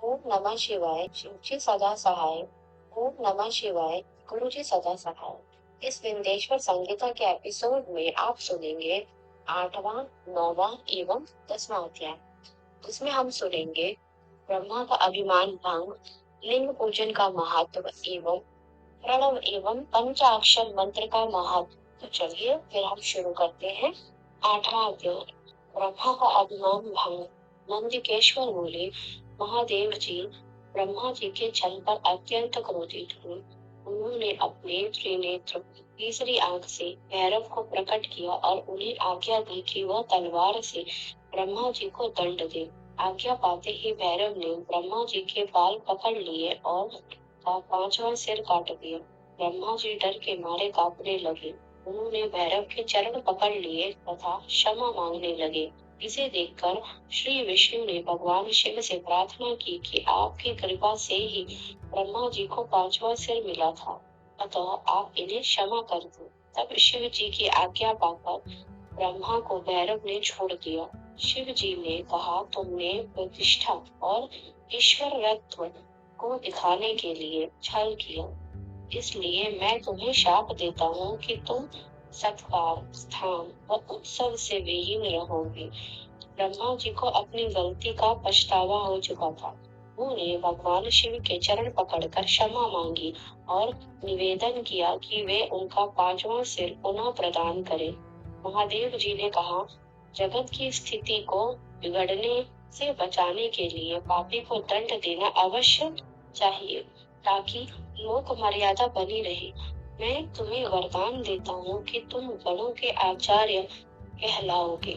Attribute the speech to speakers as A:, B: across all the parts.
A: ओम नमः शिवाय, शिवजी सदा सहाय। ओम नमः शिवाय, गुरुजी सदा सहाय। इस विंदेश्वर संगीता के एपिसोड में आप सुनेंगे 8वां, 9वां एवं 10वां अध्याय। इसमें हम सुनेंगे ब्रह्मा का अभिमान भंग, लिंग पूजन का महत्व एवं प्रणव एवं पंचाक्षर मंत्र का महत्व। तो चलिए फिर हम शुरू करते हैं। 8वां अध्याय, ब्रह्मा का अभिमान भंग। नंदिकेश्वर बोले, महादेव जी, ब्रह्मा जी के छल पर अत्यंत क्रोधित हुए। उन्होंने अपने त्रिनेत्र तीसरी आंख से भैरव को प्रकट किया और उन्हें आज्ञा दी कि वह तलवार से ब्रह्मा जी को दंड दे। आज्ञा पाते ही भैरव ने ब्रह्मा जी के बाल पकड़ लिए और का पांचवा सिर काट दिया। ब्रह्मा जी डर के मारे कांपने लगे। उन्होंने भैरव के चरण पकड़ लिए तथा क्षमा मांगने लगे। इसे देखकर श्री विष्णु ने भगवान शिव से प्रार्थना की कि आपकी कृपा से ही ब्रह्मा जी को पांचवा सिर मिला था, अतः आप इन्हें क्षमा कर दो। तब शिव जी की आज्ञा पाकर ब्रह्मा को भैरव ने छोड़ दिया। शिव जी ने कहा, तुमने प्रतिष्ठा और ईश्वरत्व को दिखाने के लिए छल किया, इसलिए मैं तुम्हें शाप देता हूँ कि तुम सत्कार, स्थान और उत्सव से विहीन रहोगे। ब्रह्मा जी को अपनी गलती का पछतावा हो चुका था। उन्होंने भगवान शिव के चरण पकड़कर क्षमा मांगी और निवेदन किया कि वे उनका पांचवा सिर पुनः प्रदान करें। महादेव जी ने कहा, जगत की स्थिति को बिगड़ने से बचाने के लिए पापी को दंड देना अवश्य चाहिए, ताकि लोक मर्यादा बनी रहे। मैं तुम्हें वरदान देता हूँ कि तुम गणों के आचार्य कहलाओगे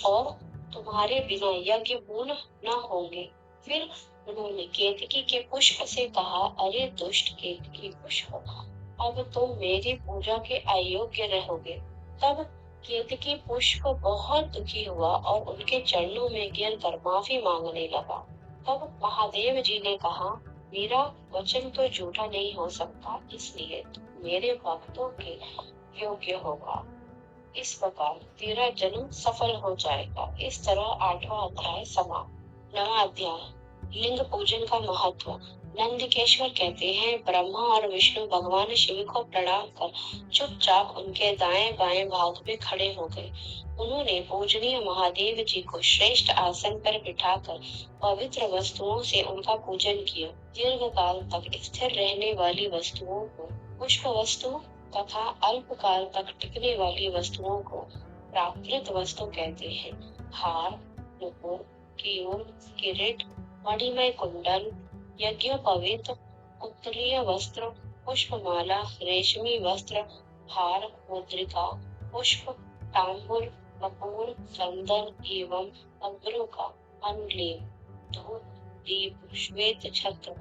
A: और तुम्हारे बिना यज्ञ पूर्ण न होंगे। फिर उन्होंने केतकी के पुष्प से कहा, अरे दुष्ट केतकी पुष्प, अब तुम मेरी पूजा के अयोग्य रहोगे। तब केतकी पुष्प बहुत दुखी हुआ और उनके चरणों में गिरकर माफी मांगने लगा। तब महादेव जी ने कहा, मेरा वचन तो झूठा नहीं हो सकता, इसलिए तुम मेरे भक्तों के योग्य होगा। इस प्रकार तेरा जन्म सफल हो जाएगा। इस तरह 8वां अध्याय समाप्त। 9वां अध्याय, लिंग पूजन का महत्व। नंदिकेश्वर कहते हैं, ब्रह्मा और विष्णु भगवान शिव को प्रणाम कर चुपचाप उनके दाएं बाएं भाग में खड़े हो गए। उन्होंने पूजनीय महादेव जी को श्रेष्ठ आसन पर बिठाकर पवित्र वस्तुओं से उनका पूजन किया। दीर्घ काल तक स्थिर रहने वाली वस्तुओं को पुष्प वस्तु तथा अल्पकाल तक टिकने वाली वस्तुओं को प्राकृत वस्तु कहते हैं। हार, मुकुट, केयूर, किरीट, मणिमय कुंडल, यज्ञोपवीत, उत्तरीय वस्त्र, पुष्पमाला, रेशमी वस्त्र, हार, मुद्रिका, पुष्प, तांबुल, कपूर, चंदन एवं अग्रों का अनलेप, धूप, दीप, श्वेत छत्र,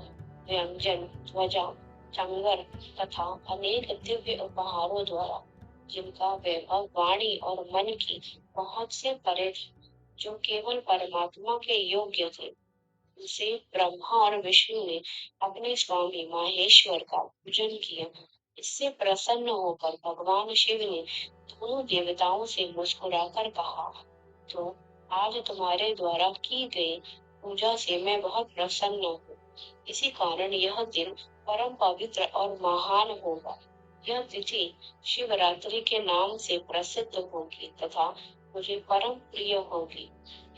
A: व्यंजन, ध्वजा, चंगर तथा अनेक दिव्य उपहारों द्वारा, जिनका वैभव वाणी और मन की पहुंच से परे थे, जो केवल परमात्मा के योग्य थे, उसे ब्रह्मा और विष्णु ने अपने स्वामी माहेश्वर का पूजन किया। इससे प्रसन्न होकर भगवान शिव ने दोनों देवताओं से मुस्कुराकर कहा, तो आज तुम्हारे द्वारा की गई पूजा से मैं बहुत प्रसन्न हूँ। इसी कारण यह दिन परम पवित्र और महान होगा। यह तिथि शिवरात्रि के नाम से प्रसिद्ध होगी तथा मुझे परम प्रिय होगी।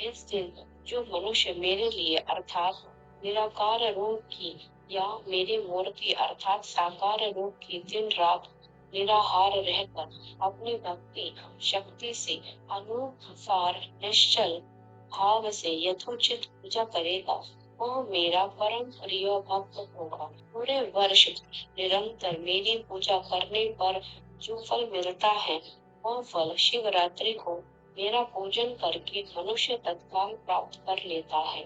A: इस दिन जो मनुष्य मेरे लिए अर्थात निराकार रूप की या मेरी मूर्ति अर्थात साकार रूप की दिन रात निराहार रहकर अपनी भक्ति शक्ति से अनुसार निश्चल भाव से यथोचित पूजा करेगा, वह मेरा परम प्रिय भक्त होगा। पूरे वर्ष निरंतर मेरी पूजा करने पर जो फल मिलता है, वह फल शिवरात्रि को मेरा पूजन करके मनुष्य तत्काल प्राप्त कर लेता है।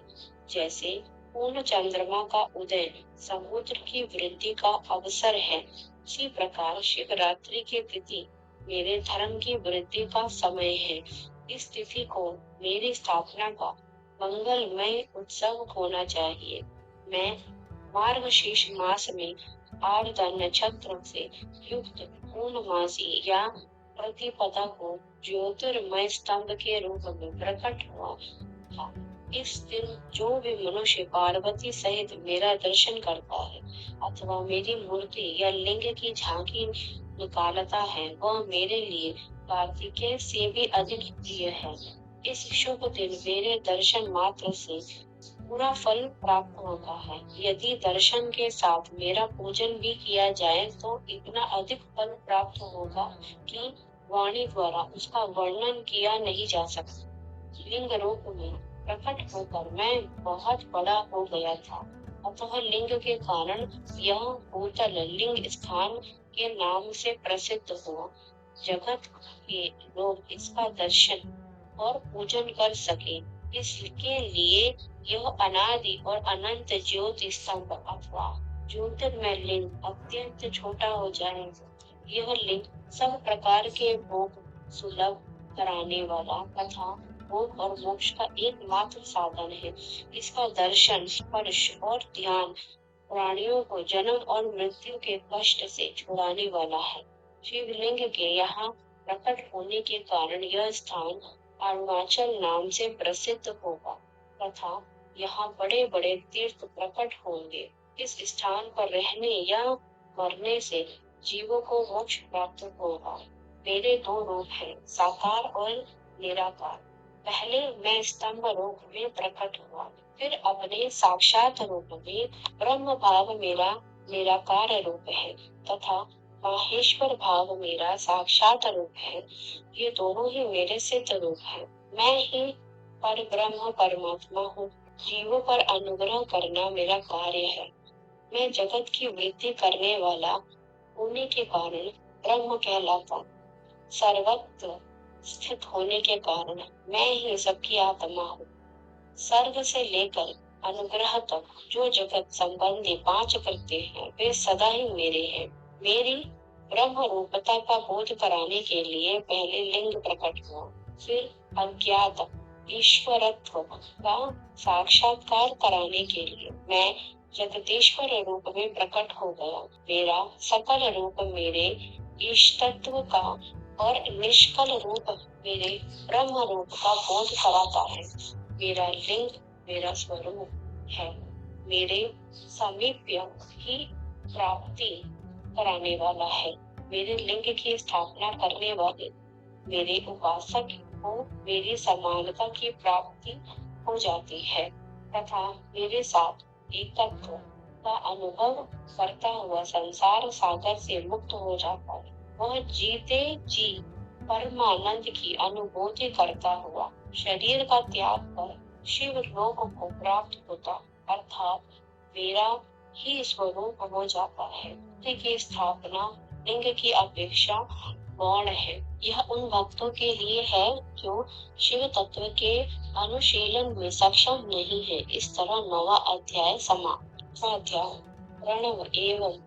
A: जैसे पूर्ण चंद्रमा का उदय समुद्र की वृद्धि का अवसर है, इसी प्रकार शिवरात्रि की तिथि मेरे धर्म की वृद्धि का समय है। इस तिथि को मेरी स्थापना का मंगलमय उत्सव होना चाहिए। मैं मार्गशीर्ष मास में आर्द्र नक्षत्र से युक्त पूर्णमासी या प्रतिपदा को ज्योतिर्मय स्तंभ के रूप में प्रकट हुआ था। इस दिन जो भी मनुष्य पार्वती सहित मेरा दर्शन करता है अथवा मेरी मूर्ति या लिंग की झांकी निकालता है, वह मेरे लिए कार्तिकेय से भी अधिक प्रिय है। इस शुभ दिन मेरे दर्शन मात्र से पूरा फल प्राप्त होता है। यदि दर्शन के साथ मेरा पूजन भी किया जाए तो इतना अधिक फल प्राप्त होगा कि वाणी द्वारा उसका वर्णन किया नहीं जा सकता। लिंग रूप में प्रकट होकर मैं बहुत बड़ा हो गया था, अतः लिंग के कारण यह भूतल लिंग स्थान के नाम से प्रसिद्ध हुआ। जगत के लोग इसका दर्शन और पूजन कर सके, इसके लिए यह अनादि और अनंत ज्योति स्तंभ अथवा ज्योतिर्मय लिंग अत्यंत छोटा हो जाए। यह लिंग सब प्रकार के भोग सुलभ कराने वाला तथा भोग और मोक्ष का एकमात्र साधन है। इसका दर्शन, स्पर्श और ध्यान प्राणियों को जन्म और मृत्यु के कष्ट से छुड़ाने वाला है। शिवलिंग के यहाँ प्रकट होने के कारण यह स्थान अरुणाचल नाम से प्रसिद्ध होगा तथा यहाँ बड़े बड़े तीर्थ प्रकट होंगे। इस स्थान पर रहने या मरने से जीवों को मोक्ष प्राप्त होगा। मेरे दो रूप हैं, साकार और निराकार। पहले मैं स्तंभ रूप में प्रकट हुआ, फिर अपने साक्षात रूप में ब्रह्म भाव मेरा निराकार रूप है तथा माहेश्वर भाव मेरा साक्षात रूप है। ये दोनों ही मेरे सिद्ध रूप हैं। मैं ही पर ब्रह्म परमात्मा हूँ। जीवों पर अनुग्रह करना मेरा कार्य है। मैं जगत की वृद्धि करने वाला होने के कारण ब्रह्म कहलाता। सर्वत्र स्थित होने के कारण मैं ही सबकी आत्मा हूँ। सर्ग से लेकर अनुग्रह तक जो जगत संबंधी पांच कृत्य हैं, वे सदा ही मेरे हैं। मेरी ब्रह्म रूपता का बोध कराने के लिए पहले लिंग प्रकट हुआ, फिर अज्ञात ईश्वरत्व का साक्षात्कार कराने के लिए मैं जगदीश्वर रूप में प्रकट हो गया। मेरा सकल रूप मेरे ईष्टत्व का और निष्कल रूप मेरे ब्रह्म रूप का बोध कराता है। मेरा लिंग मेरा स्वरूप है। मेरे समीप्य ही प्राप्ति कराने वाला है। मेरे लिंग की स्थापना करने वाले मेरे उपासक को मेरी समानता की प्राप्ति हो जाती है तथा मेरे साथ एकत्व का अनुभव करता हुआ संसार सागर से मुक्त हो जाता है। वह जीते जी परमानंद की अनुभूति करता हुआ शरीर का त्याग कर शिव लोक को प्राप्त होता, अर्थात मेरा ही स्वरूप हो जाता है। लिंग की स्थापना लिंग की अपेक्षा गौण है। यह उन भक्तों के लिए है जो शिव तत्व के अनुशीलन में सक्षम नहीं है। इस तरह 9वां अध्याय समाप्त। अध्याय प्रणव एवं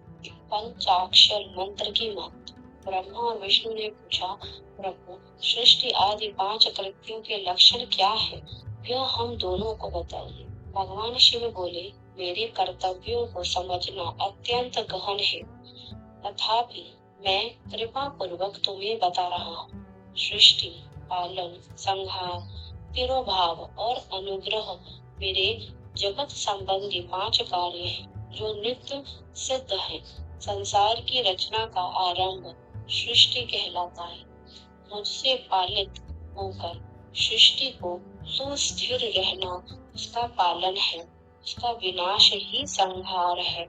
A: पंचाक्षर मंत्र की महत्व। ब्रह्मा और विष्णु ने पूछा, प्रभु सृष्टि आदि पांच कृत्यों के लक्षण क्या है, यह हम दोनों को बताइए। भगवान शिव बोले, मेरे कर्तव्यों को समझना अत्यंत गहन है, तथापि मैं कृपा पूर्वक तुम्हें बता रहा हूँ। सृष्टि, पालन, संहार, तिरोभाव और अनुग्रह मेरे जगत संबंधी पांच कार्य हैं जो नित्य सिद्ध है। संसार की रचना का आरंभ सृष्टि कहलाता है। मुझसे पालित होकर सृष्टि को सुस्थिर रहना उसका पालन है। उसका विनाश ही संहार है।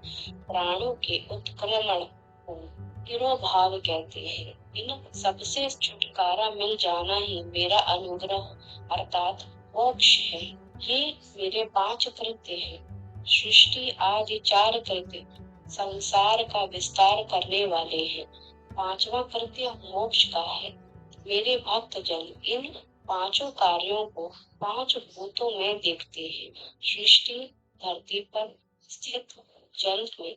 A: प्राणों के उत्क्रमण को तिरोभाव कहते हैं। इन सबसे छुटकारा मिल जाना ही मेरा अनुग्रह अर्थात मोक्ष है। ये मेरे पांच कृत्य हैं। सृष्टि आदि चार कृत्य संसार का विस्तार करने वाले हैं। पांचवा कृत्य मोक्ष का है। मेरे भक्त जन इन पांचों कार्यों को पांच भूतों में देखते हैं। सृष्टि धरती पर स्थित, जल में,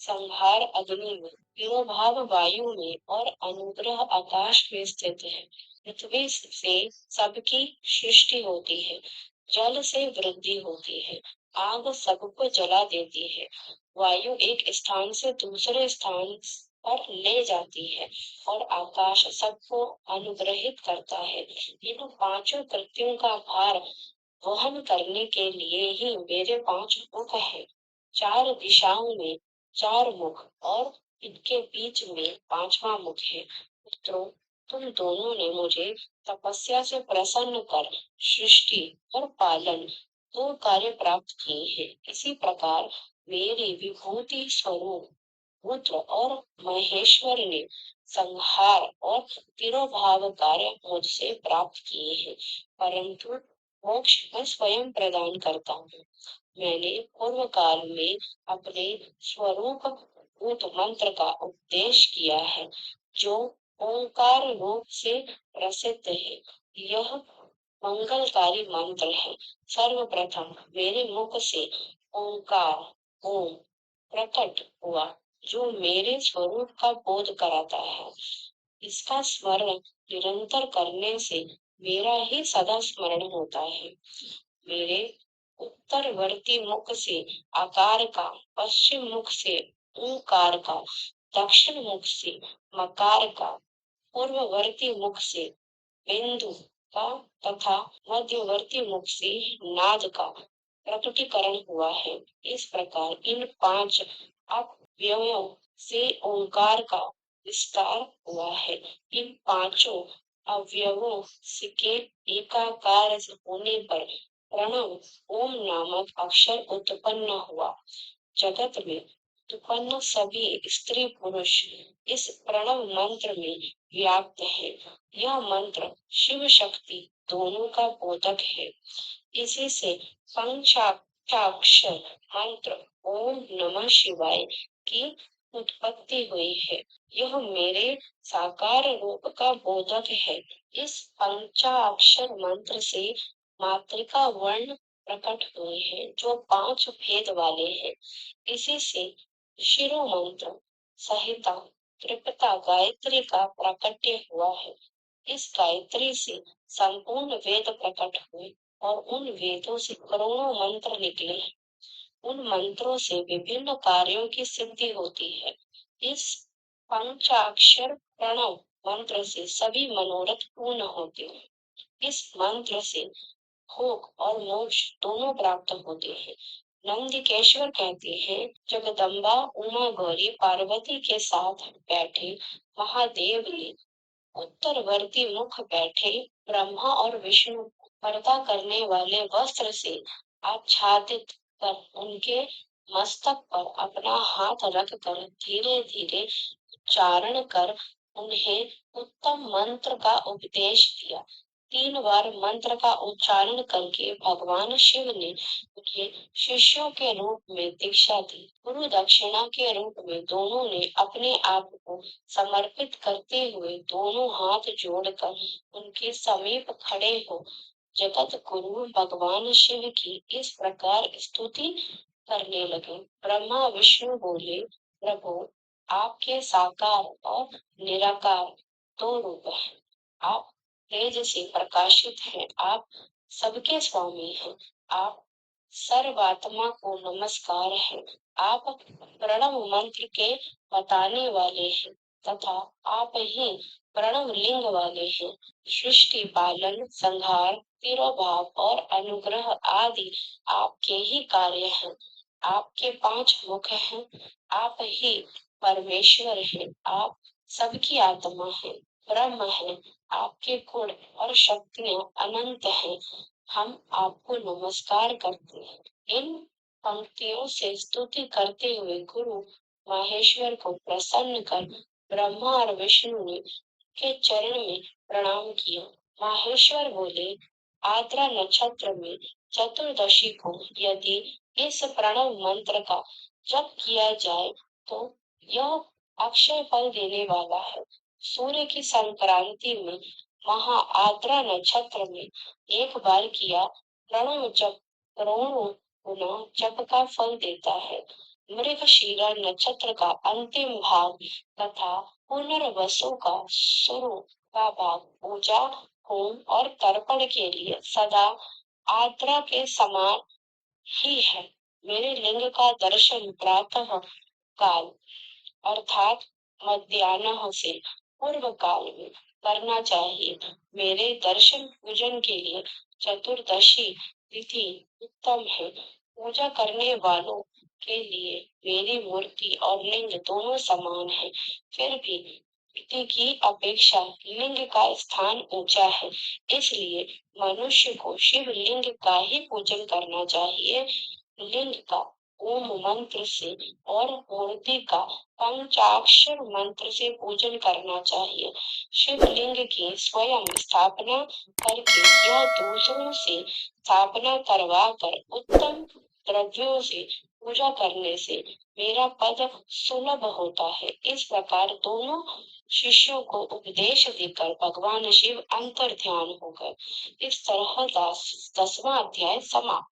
A: संहार अग्नि में, तिरोभाव वायु में और अनुग्रह आकाश में स्थित है। पृथ्वी से सबकी सृष्टि होती है। जल से वृद्धि होती है। आग सबको जला देती है। वायु एक स्थान से दूसरे स्थान पर ले जाती है और आकाश सबको अनुग्रहित करता है। इन पांचों कृत्यों का भार वहन करने के लिए ही मेरे 5 मुख हैं। 4 दिशाओं में 4 मुख और इनके बीच में 5वां मुख है। पुत्रों, तुम दोनों ने मुझे तपस्या से प्रसन्न कर सृष्टि और पालन 2 कार्य प्राप्त किए हैं। इसी प्रकार मेरी विभूति स्वरूप रुद्र और महेश्वर ने संहार और तिरोभाव कार्य मुझसे प्राप्त किए हैं, परंतु मोक्ष मैं स्वयं प्रदान करता हूँ। मैंने पूर्व काल में अपने स्वरूप भूत मंत्र का उपदेश किया है, जो ओंकार रूप से प्रसिद्ध है। यह मंगलकारी मंत्र है। सर्वप्रथम मेरे मुख से ओंकार ओम प्रकट हुआ, जो मेरे स्वरूप का बोध कराता है। इसका स्मरण निरंतर करने से मेरा ही सदा स्मरण होता है। मेरे उत्तरवर्ती मुख से आकार का, पश्चिम मुख से ऊंकार का, दक्षिण मुख से मकार का, पूर्ववर्ती मुख से बिंदु का तथा मध्यवर्ती मुख से नाद का प्रकटीकरण हुआ है। इस प्रकार इन 5 अवयवों से ओंकार का विस्तार हुआ है। इन पांचों अवयवों से के एकाकार होने पर प्रणव ओम नामक अक्षर उत्पन्न हुआ। जगत में उत्पन्न सभी स्त्री पुरुष इस प्रणव मंत्र में व्याप्त है। यह मंत्र शिव शक्ति दोनों का बोधक है। इसी से पंचाक्षर मंत्र ओम नमः शिवाय की उत्पत्ति हुई है। यह मेरे साकार रूप का बोधक है। इस पंचाक्षर मंत्र से मातृका वर्ण प्रकट हुए हैं, जो 5 भेद वाले हैं। इसी से शिरो मंत्र संहिता त्रिपिता गायत्री का प्राकट्य हुआ है। इस गायत्री से संपूर्ण वेद प्रकट हुए और उन वेदों से करोड़ों मंत्र निकले। उन मंत्रों से विभिन्न कार्यों की सिद्धि होती है। इस पंचाक्षर प्रणव मंत्र से सभी मनोरथ पूर्ण होते हैं। इस मंत्र से भोग और मोक्ष दोनों प्राप्त होते हैं। नंदिकेश्वर कहते हैं, जगदम्बा उमा गौरी पार्वती के साथ बैठे महादेव ने उत्तरवर्ती मुख बैठे ब्रह्मा और विष्णु पर्दा करने वाले वस्त्र से आच्छादित कर उनके मस्तक पर अपना हाथ रखकर धीरे धीरे उच्चारण कर उन्हें उत्तम मंत्र का उपदेश दिया। 3 बार मंत्र का उच्चारण करके भगवान शिव ने उन्हें शिष्यों के रूप में दीक्षा दी। गुरु दक्षिणा के रूप में दोनों ने अपने आप को समर्पित करते हुए दोनों हाथ जोड़कर उनके समीप खड़े हो जगत गुरु भगवान शिव की इस प्रकार स्तुति करने लगे। ब्रह्मा विष्णु बोले, प्रभु, आपके साकार और निराकार 2 रूप हैं। आप तेज से प्रकाशित हैं, आप सबके स्वामी हैं, आप सर्वात्मा को नमस्कार है। आप प्रणव मंत्र के बताने वाले हैं तथा आप ही प्रणव लिंग वाले हैं। सृष्टि पालन संहार तिरोभाव और अनुग्रह आदि आपके ही कार्य हैं। आपके 5 मुख हैं। आप ही परमेश्वर हैं। आप सबकी आत्मा है, ब्रह्म है। आपके गुण और शक्तियां अनंत हैं। हम आपको नमस्कार करते हैं। इन पंक्तियों से स्तुति करते हुए गुरु माहेश्वर को प्रसन्न कर ब्रह्मा और विष्णु ने के चरण में प्रणाम किया। माहेश्वर बोले, आद्रा नक्षत्र में चतुर्दशी को यदि इस प्रणव मंत्र का जप किया जाए तो यह अक्षय फल देने वाला है। सूर्य की संक्रांति में महा आद्रा नक्षत्र में एक बार किया प्रणव जप करोड़ों गुना जप का फल देता है। मृगशीरा नक्षत्र का अंतिम भाग तथा पुनर्वसु का शुरू का भाग पूजा होम और तर्पण के लिए सदा आद्रा के समान ही है। मेरे लिंग का दर्शन प्रातः काल अर्थात मध्याह्न से पूर्व काल में करना चाहिए। मेरे दर्शन पूजन के लिए चतुर्दशी विधि उत्तम है। पूजा करने वालों के लिए मेरी मूर्ति और लिंग दोनों समान है। फिर भी मूर्ति की अपेक्षा लिंग का स्थान ऊंचा है, इसलिए मनुष्य को शिव लिंग का ही पूजन करना चाहिए। लिंग का ओम मंत्र से और मूर्ति का पंचाक्षर मंत्र से पूजन करना चाहिए। शिवलिंग की स्वयं स्थापना करके या दूसरों से स्थापना करवा कर उत्तम द्रव्यों से पूजा करने से मेरा पद सुलभ होता है। इस प्रकार दोनों शिष्यों को उपदेश देकर भगवान शिव अंतर ध्यान हो गए। इस तरह 10वां अध्याय समाप्त।